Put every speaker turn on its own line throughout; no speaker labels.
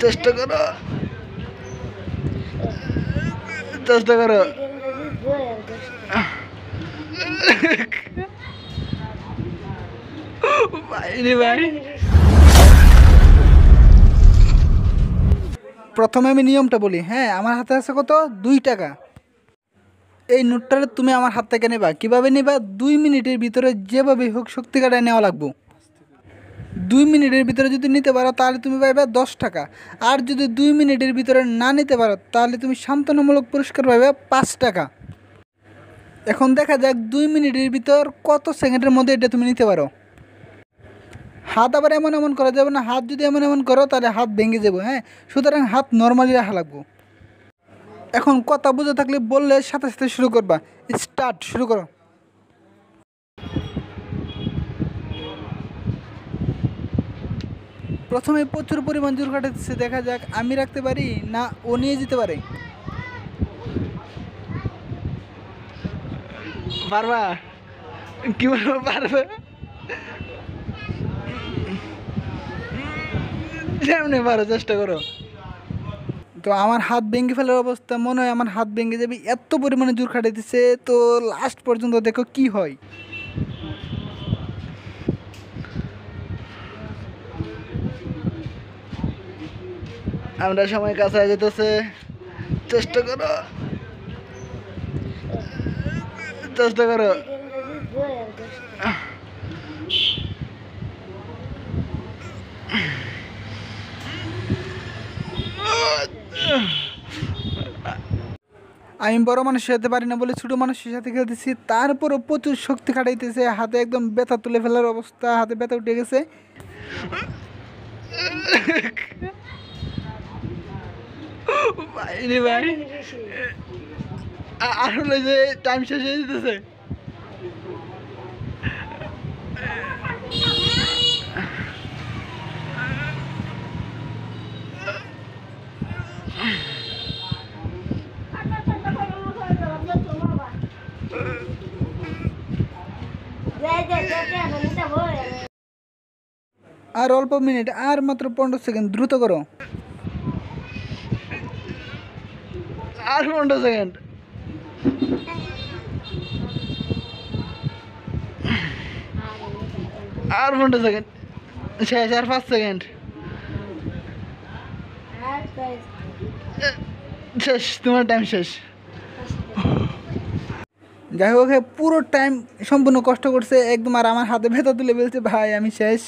চেষ্টা করো, চেষ্টা করো। ভাই প্রথমে আমি নিয়মটা বলি। হ্যাঁ, আমার হাতে আছে কত? 2 টাকা। এই নোটটা তুমি আমার হাত থেকে নেবা। কীভাবে নেবা? 2 মিনিটের ভিতরে যেভাবে হোক শক্তি কাটায় নেওয়া লাগবো। 2 মিনিটের ভিতরে যদি নিতে পারো তাহলে তুমি পাইবে 10 টাকা। আর যদি 2 মিনিটের ভিতরে না নিতে পারো তাহলে তুমি সান্ত্বনামূলক পুরস্কার পাইবে 5 টাকা। এখন দেখা যাক 2 মিনিটের ভিতর কত সেকেন্ডের মধ্যে এটা তুমি নিতে পারো। হাত আবার এমন এমন করা যাবে না। হাত যদি এমন এমন করো তাহলে হাত ভেঙে যাবো। হ্যাঁ, সুতরাং হাত নর্মালি রাখা লাগবো। এখন কথা বুঝে থাকলে বললে সাথে সাথে শুরু করবা। স্টার্ট, শুরু করো। প্রথমে প্রচুর পরিমাণ জোর কাটাচ্ছে। দেখা যাক আমি রাখতে পারি না ও নিয়ে যেতে পারে। পারবা? কি বলবো, পারবে? যেমনি পারো চেষ্টা করো। তো আমার হাত ভেঙে ফেলার অবস্থা, মনে হয় আমার হাত ভেঙে যাবে, এত পরিমাণে জোর খাটাইতেছে। তো লাস্ট পর্যন্ত দেখো কি হয়। আমরা সময় কাছে যেতেছে, চেষ্টা করো, চেষ্টা করো। আমি বড় মানুষের সাথে পারি না বলে ছোটো মানুষের সাথে খেলতেছি, তারপরও প্রচুর শক্তি খাটাইতেছে। হাতে একদম ব্যথা তুলে ফেলার অবস্থা, হাতে ব্যথা উঠে গেছে। ভাই আর হলো যে টাইম শেষ হয়ে যেতেছে। আর অল্প মিনিট, আর মাত্র 15 সেকেন্ড, দ্রুত করো। আর 15 সেকেন্ড। আর 15 সেকেন্ড শেষ। আর 5 সেকেন্ড শেষ। তোমার টাইম শেষ। যাই হোক, পুরো টাইম সম্পূর্ণ কষ্ট করছে একদম। আর আমার হাতে ব্যথা তুলে ফেলছে। ভাই আমি শেষ।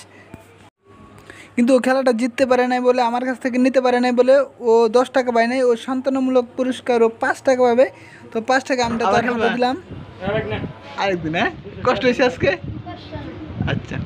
কিন্তু ও খেলাটা জিততে পারে নাই বলে, আমার কাছ থেকে নিতে পারে নাই বলে ও 10 টাকা পায় নাই। ও সান্ত্বনামূলক পুরস্কার ও 5 টাকা পাবে। তো 5 টাকা আমরা তার হাতে দিলাম। আরেকদিন। হ্যাঁ, কষ্ট হয়েছে আজকে। আচ্ছা।